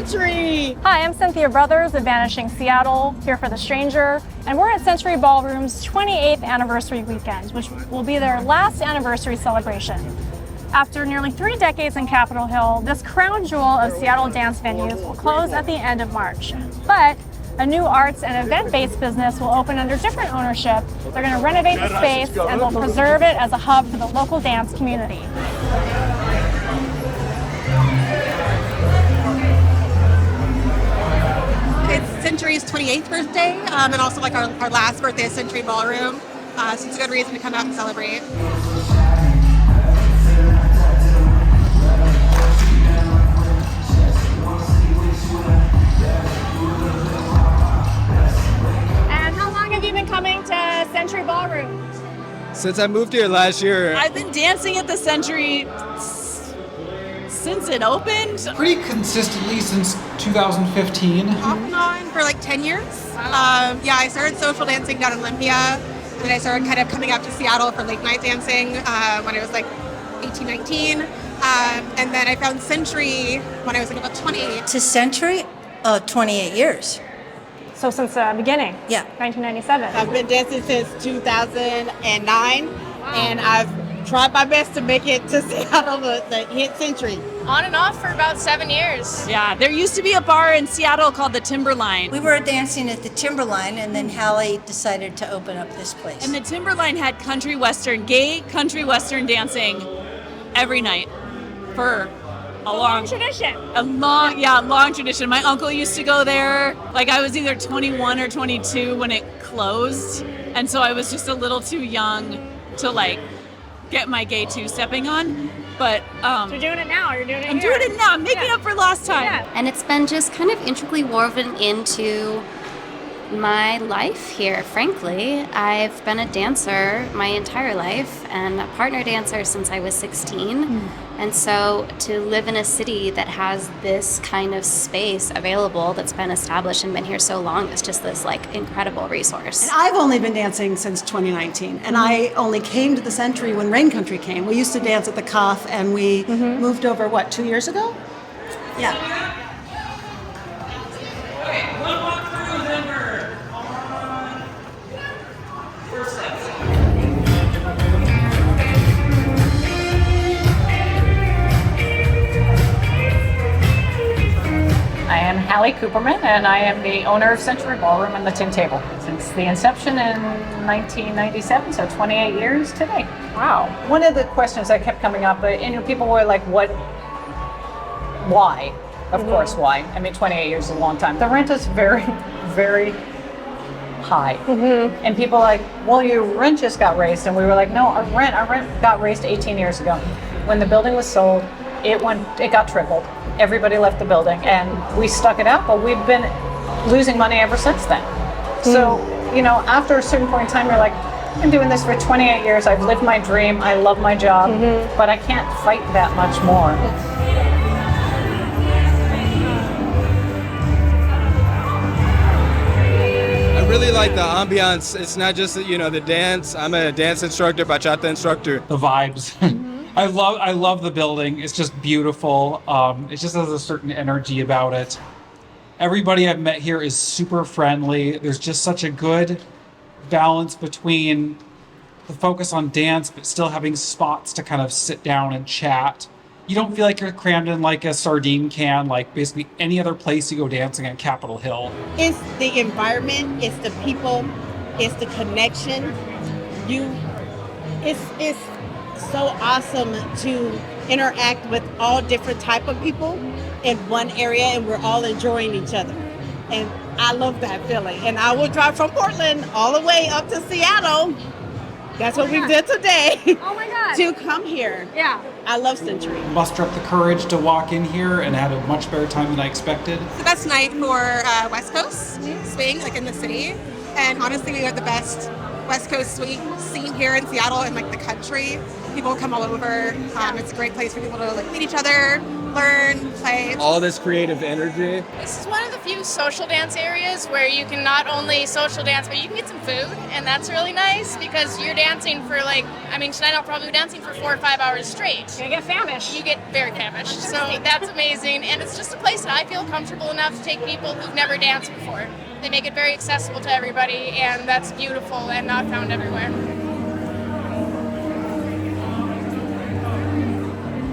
Century! Hi, I'm Cynthia Brothers of Vanishing Seattle, here for The Stranger, and we're at Century Ballroom's 28th anniversary weekend, which will be their last anniversary celebration. After nearly 3 decades in Capitol Hill, this crown jewel of Seattle dance venues will close at the end of March. But a new arts and event-based business will open under different ownership. They're going to renovate the space and will preserve it as a hub for the local dance community. It's Century's 28th birthday, and also like our last birthday at Century Ballroom. So it's a good reason to come out and celebrate. And how long have you been coming to Century Ballroom? Since I moved here last year. I've been dancing at the Century since it opened. Pretty consistently since 2015. Off and on for like 10 years. I started social dancing down in Olympia, and then I started kind of coming up to Seattle for late night dancing when I was like 18, 19. And then I found Century when I was like about 28. To Century, 28 years. So since the beginning? Yeah. 1997. I've been dancing since 2009, and I've tried my best to make it to Seattle to hit Century. On and off for about 7 years. Yeah, there used to be a bar in Seattle called the Timberline. We were dancing at the Timberline, and then Hallie decided to open up this place. And the Timberline had gay country western dancing every night for a long tradition. Long tradition. My uncle used to go there. Like I was either 21 or 22 when it closed, and so I was just a little too young to like get my gay two-stepping on. But You're doing it now. You're doing it I'm here. doing it now. I'm making up for lost time. Yeah. And it's been just kind of intricately woven into my life here, frankly. I've been a dancer my entire life and a partner dancer since I was 16. And so to live in a city that has this kind of space available that's been established and been here so long is just this like incredible resource. And I've only been dancing since 2019, and I only came to the Century when Rain Country came. We used to dance at the Cuff, and we moved over, 2 years ago? Yeah. I am Hallie Kuperman, and I am the owner of Century Ballroom and the Tin Table since the inception in 1997, so 28 years today. Wow. One of the questions that kept coming up, people were like, why? Of course, why? I mean, 28 years is a long time. The rent is very, very high. And people are like, well, your rent just got raised. And we were like, no, our rent got raised 18 years ago. When the building was sold, it got tripled. Everybody left the building, and we stuck it out, but we've been losing money ever since then. So, after a certain point in time, you're like, I'm doing this for 28 years, I've lived my dream, I love my job, but I can't fight that much more. I really like the ambiance. It's not just, the dance. I'm a dance instructor, bachata instructor. The vibes. I love the building. It's just beautiful. It just has a certain energy about it. Everybody I've met here is super friendly. There's just such a good balance between the focus on dance, but still having spots to kind of sit down and chat. You don't feel like you're crammed in like a sardine can, like basically any other place you go dancing at Capitol Hill. It's the environment, it's the people, it's the connection. It's so awesome to interact with all different type of people in one area, and we're all enjoying each other. And I love that feeling. And I will drive from Portland all the way up to Seattle. That's what we did today. Oh my God. To come here. Yeah. I love Century. Muster up the courage to walk in here and had a much better time than I expected. It's the best night for West Coast swing, like in the city. And honestly, we got the best West Coast swing scene here in Seattle and like the country. People come all over. It's a great place for people to like meet each other, learn, play. All this creative energy. This is one of the few social dance areas where you can not only social dance, but you can get some food, and that's really nice because you're dancing for tonight I'll probably be dancing for 4 or 5 hours straight. You get famished. You get very famished, so that's amazing, and it's just a place that I feel comfortable enough to take people who've never danced before. They make it very accessible to everybody, and that's beautiful and not found everywhere.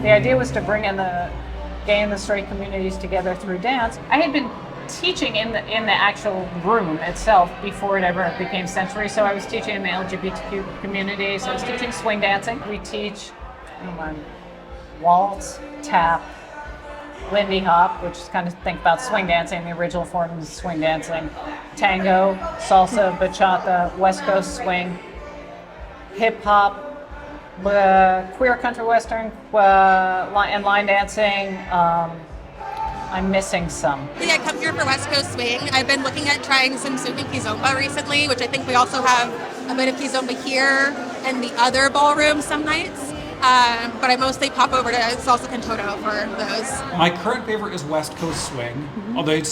The idea was to bring in the gay and the straight communities together through dance. I had been teaching in the actual room itself before it ever became Century. So I was teaching in the LGBTQ community. So I was teaching swing dancing. We teach waltz, tap, Lindy hop, which is kind of think about swing dancing, the original form of swing dancing, tango, salsa, bachata, West Coast swing, hip hop, queer country western, and line dancing. I'm missing some. I come here for West Coast swing. I've been looking at trying some Suki Kizomba recently, which I think we also have a bit of Kizomba here and the other ballroom some nights. But I mostly pop over to Salsa Cantoto for those. My current favorite is West Coast swing, although I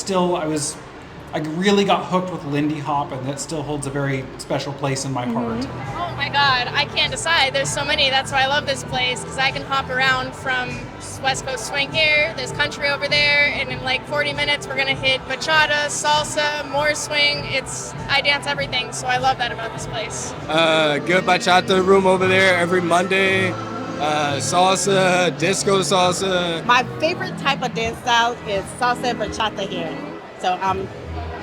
really got hooked with Lindy hop, and that still holds a very special place in my heart. Oh my God, I can't decide. There's so many. That's why I love this place, because I can hop around from West Coast swing here, there's country over there, and in like 40 minutes we're gonna hit bachata, salsa, more swing. I dance everything, so I love that about this place. Good bachata room over there every Monday. Salsa, disco salsa. My favorite type of dance style is salsa and bachata here. So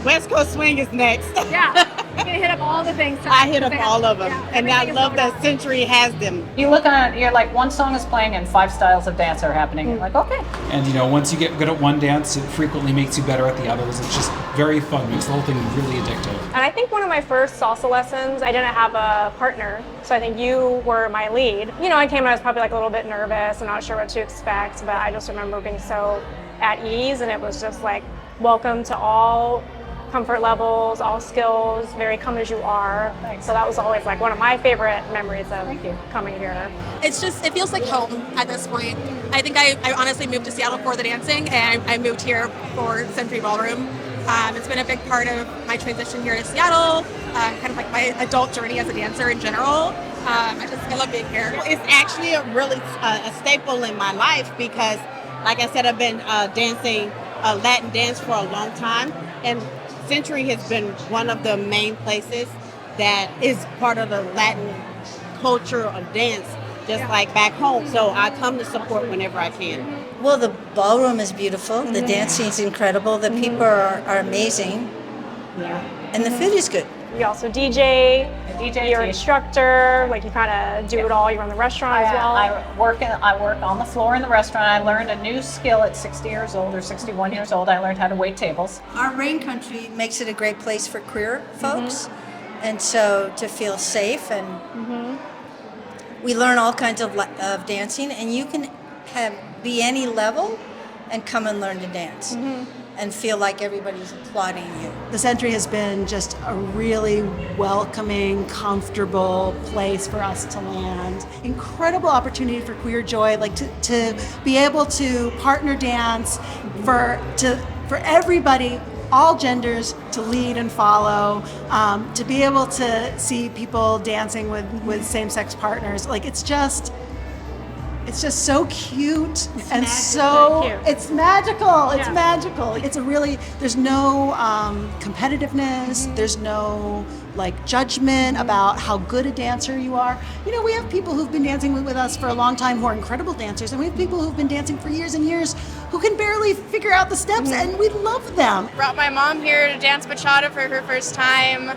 West Coast swing is next. Yeah, you're gonna hit up all the things. I hit up all of them, Yeah, and I everything is love sold that out. Century has them. You look on it, you're like, one song is playing and 5 styles of dance are happening. You're like, okay. And once you get good at one dance, it frequently makes you better at the others. It's just very fun. Makes the whole thing really addictive. And I think one of my first salsa lessons, I didn't have a partner, so I think you were my lead. I came and I was probably like a little bit nervous and not sure what to expect, but I just remember being so at ease, and it was just like, welcome to all comfort levels, all skills, very come as you are. So that was always like one of my favorite memories of coming here. It feels like home at this point. I think I honestly moved to Seattle for the dancing, and I moved here for Century Ballroom. It's been a big part of my transition here to Seattle, kind of like my adult journey as a dancer in general. I love being here. It's actually a staple in my life because, like I said, I've been dancing Latin dance for a long time, and Century has been one of the main places that is part of the Latin culture of dance, just like back home. So I come to support whenever I can. Well, the ballroom is beautiful. The dancing is incredible. The people are amazing. Yeah. And the food is good. You also DJ, you're an teach. instructor, like you kind of do it all. You run the restaurant as well. I work on the floor in the restaurant. I learned a new skill at 60 years old or 61 years old. I learned how to wait tables. Our rain country makes it a great place for queer folks, and so to feel safe, and we learn all kinds of dancing, and you can be any level and come and learn to dance. And feel like everybody's applauding you. The Century has been just a really welcoming, comfortable place for us to land. Incredible opportunity for queer joy, like to be able to partner dance for everybody, all genders, to lead and follow, to be able to see people dancing with same-sex partners. Like it's just so cute and so cute. it's magical. It's magical. It's there's no competitiveness. There's no judgment about how good a dancer you are. We have people who've been dancing with us for a long time who are incredible dancers, and we have people who've been dancing for years and years who can barely figure out the steps, and we love them. Brought my mom here to dance bachata for her first time.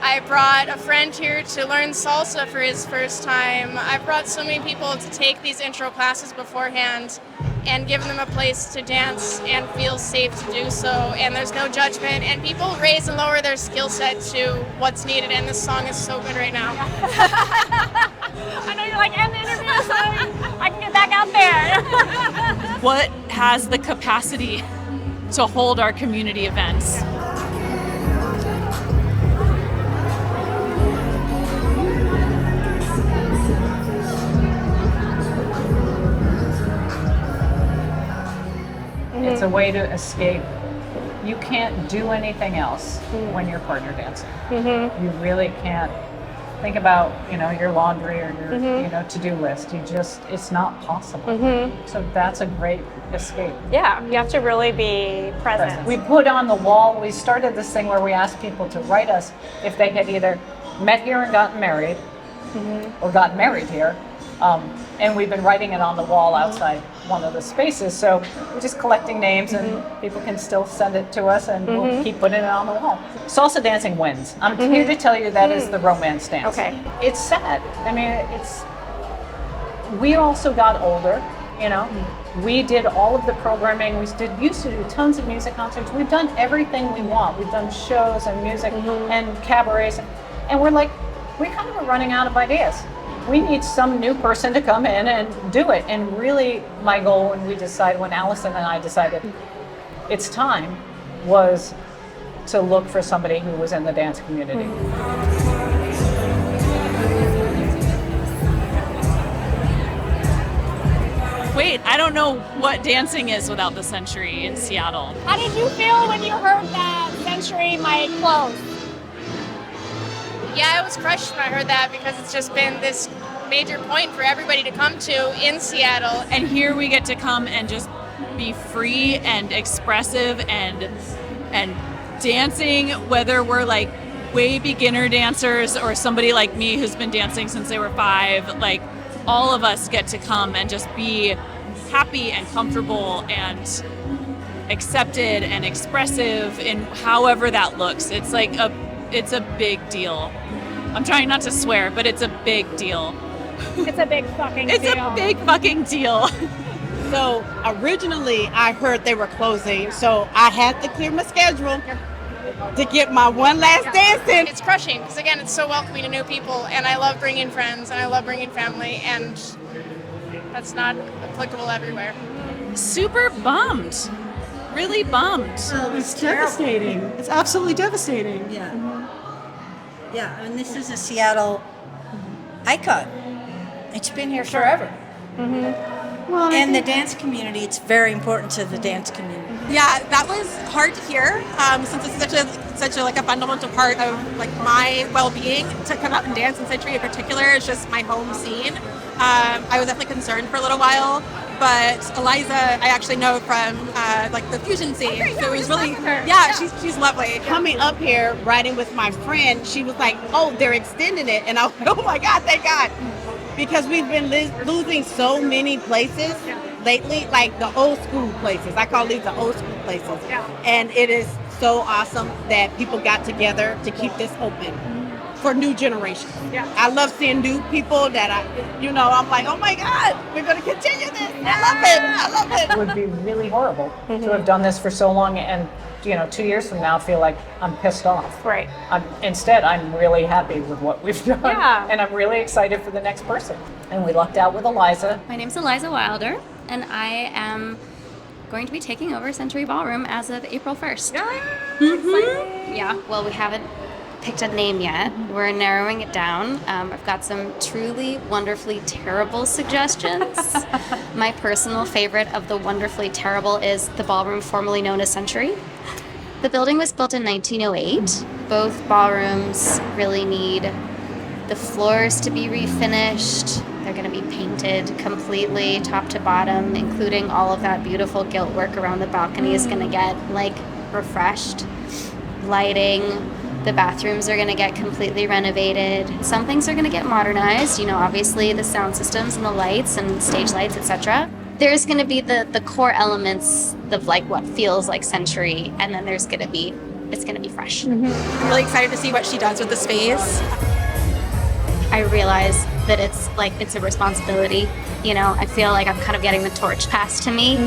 I brought a friend here to learn salsa for his first time. I've brought so many people to take these intro classes beforehand and give them a place to dance and feel safe to do so. And there's no judgment, and people raise and lower their skill set to what's needed, and this song is so good right now. I know you're like, end the interview so I can get back out there. What has the capacity to hold our community events? It's a way to escape. You can't do anything else when you're partner dancing. You really can't think about, your laundry or your, to-do list. It's not possible. So that's a great escape. Yeah, you have to really be present. We put on the wall, we started this thing where we asked people to write us if they had either met here and gotten married or gotten married here. And we've been writing it on the wall outside one of the spaces. So we're just collecting names and people can still send it to us and we'll keep putting it on the wall. Salsa dancing wins. I'm here to tell you that is the romance dance. Okay. It's sad. I mean, we also got older, We did all of the programming. We used to do tons of music concerts. We've done everything we want. We've done shows and music and cabarets. And we're like, we kind of are running out of ideas. We need some new person to come in and do it. And really, my goal when Allison and I decided it's time, was to look for somebody who was in the dance community. Wait, I don't know what dancing is without the Century in Seattle. How did you feel when you heard that Century might close? Yeah, I was crushed when I heard that because it's just been this major point for everybody to come to in Seattle. And here we get to come and just be free and expressive and dancing, whether we're like way beginner dancers or somebody like me who's been dancing since they were 5. Like, all of us get to come and just be happy and comfortable and accepted and expressive in however that looks. It's a big deal. I'm trying not to swear, but it's a big deal. It's a big fucking deal. It's a big fucking deal. So originally I heard they were closing, so I had to clear my schedule to get my one last dance in. It's crushing because, again, it's so welcoming to new people, and I love bringing friends and I love bringing family, and that's not applicable everywhere. Super bummed. Really bummed. It's devastating. It's absolutely devastating. Yeah. Yeah, I mean, this is a Seattle icon. It's been here forever. Well, And the dance community, it's very important to the dance community. Yeah, that was hard to hear since it's such a fundamental part of like my well-being to come out and dance in Century in particular. It's just my home scene. I was definitely concerned for a little while, but Eliza I actually know from like the fusion scene, so it was really she's lovely. Coming up here, riding with my friend, she was like, "Oh, they're extending it," and I was like, "Oh my God, thank God!" Because we've been losing so many places lately, like the old school places. I call these the old school places. Yeah. And it is so awesome that people got together to keep this open for new generations. Yeah. I love seeing new people that I'm like, oh my God, we're going to continue this. I love it. It would be really horrible to have done this for so long and 2 years from now feel like I'm pissed off. Right. Instead, I'm really happy with what we've done. Yeah. And I'm really excited for the next person. And we lucked out with Eliza. My name's Eliza Wilder, and I am going to be taking over Century Ballroom as of April 1st. Yeah, well, we haven't picked a name yet. We're narrowing it down. I've got some truly wonderfully terrible suggestions. My personal favorite of the wonderfully terrible is the ballroom formerly known as Century. The building was built in 1908. Both ballrooms really need the floors to be refinished. They're going to be painted completely top to bottom, including all of that beautiful gilt work around the balcony is going to get refreshed. Lighting, the bathrooms are going to get completely renovated. Some things are going to get modernized, obviously the sound systems and the lights and stage lights, etc. There's going to be the core elements of what feels like Century, and then it's going to be fresh. I'm really excited to see what she does with the space. I realize that it's a responsibility. I feel like I'm kind of getting the torch passed to me.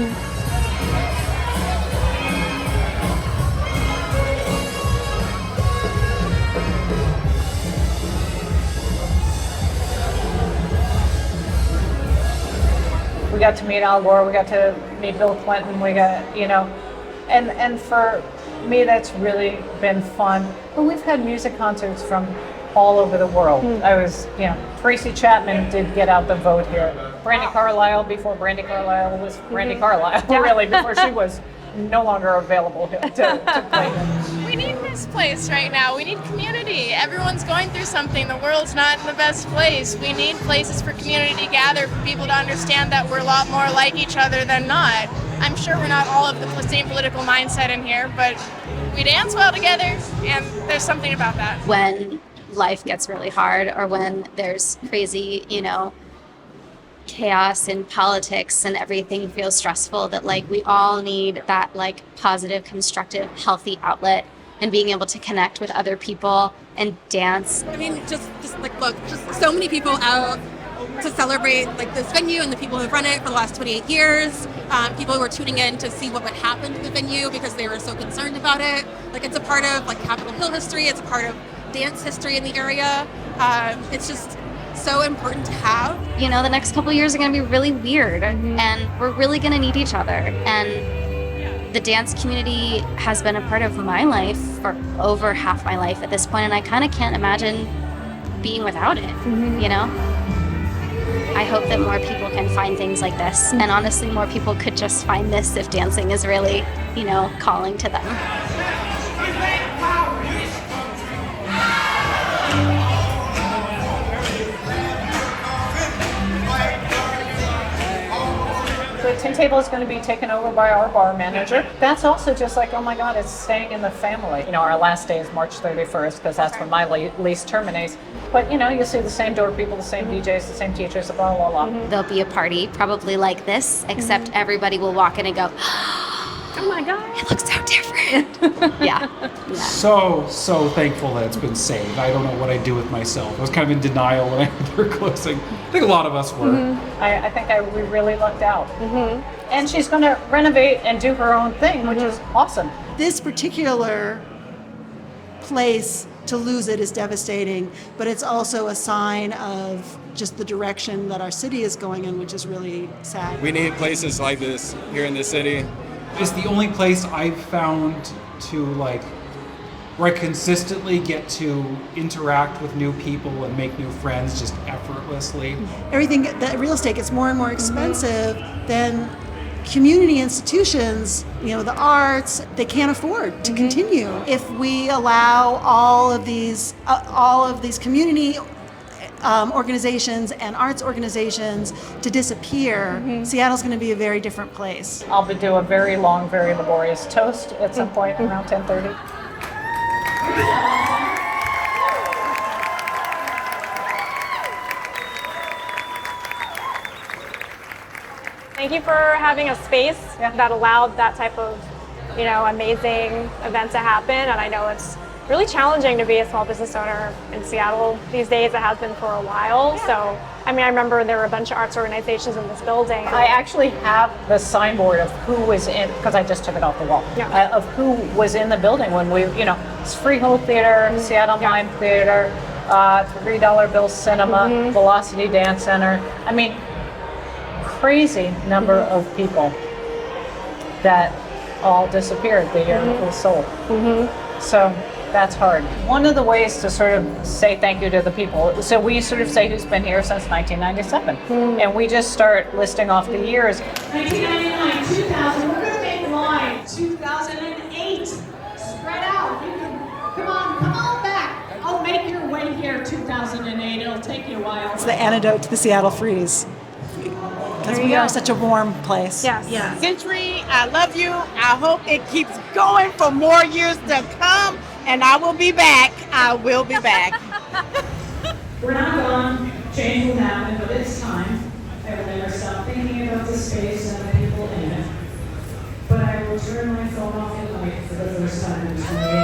We got to meet Al Gore, we got to meet Bill Clinton, we got, and for me that's really been fun. But we've had music concerts from all over the world. I was, Tracy Chapman did get out the vote here. Brandi Carlile, before Brandi Carlile was Brandi Carlile, really, before she was no longer available to play in. We need this place right now. We need community. Everyone's going through something. The world's not in the best place. We need places for community to gather, for people to understand that we're a lot more like each other than not. I'm sure we're not all of the same political mindset in here, but we dance well together, and there's something about that. When life gets really hard, or when there's crazy, chaos in politics and everything feels stressful, that like we all need that like positive, constructive, healthy outlet, and being able to connect with other people and dance. I mean, just like look, just so many people out to celebrate like this venue and the people who've run it for the last 28 years. People who are tuning in to see what would happen to the venue because they were so concerned about it. Like it's a part of like Capitol Hill history. It's a part of dance history in the area. It's just so important to have. The next couple of years are going to be really weird, and we're really going to need each other. And the dance community has been a part of my life for over half my life at this point, and I kind of can't imagine being without it, I hope that more people can find things like this, and honestly, more people could just find this if dancing is really, calling to them. The tin table is going to be taken over by our bar manager. That's also just like, oh my God, it's staying in the family. Our last day is March 31st because that's when my lease terminates. But you'll see the same door people, the same DJs, the same teachers, blah, blah, blah. There'll be a party probably like this, except everybody will walk in and go, oh my God, it looks so different. Yeah. So thankful that it's been saved. I don't know what I'd do with myself. I was kind of in denial when I heard they were closing. I think a lot of us were. I think we really lucked out. And she's going to renovate and do her own thing, which is awesome. This particular place, to lose it is devastating, but it's also a sign of just the direction that our city is going in, which is really sad. We need places like this here in the city. It's the only place I've found to where I consistently get to interact with new people and make new friends just effortlessly. Everything, that real estate gets more and more expensive, then community institutions, the arts, they can't afford to continue. If we allow all of these community organizations and arts organizations to disappear, Seattle's going to be a very different place. I'll do a very long, very laborious toast at some point around 10:30. Thank you for having a space that allowed that type of, amazing event to happen. And I know it's really challenging to be a small business owner in Seattle these days. It has been for a while. So, I remember there were a bunch of arts organizations in this building. I actually have the signboard of who was in, because I just took it off the wall, of who was in the building when we, it's Freehold Theater, Seattle Mime Theater, $3 Bill Cinema, Velocity Dance Center. Crazy number of people that all disappeared the year it was sold. So that's hard. One of the ways to sort of say thank you to the people, so we sort of say who's been here since 1997, and we just start listing off the years. 1999, 2000, we're gonna make the line. 2008, spread out. You can, come on back. I'll make your way here. 2008, it'll take you a while. It's the antidote to the Seattle freeze. Because we are such a warm place. Yes. Century, I love you. I hope it keeps going for more years to come, and I will be back. I will be back. We're not gone. Change will happen, but it's time. I will never stop thinking about the space and the people in it. But I will turn my phone off at night for the first time in 28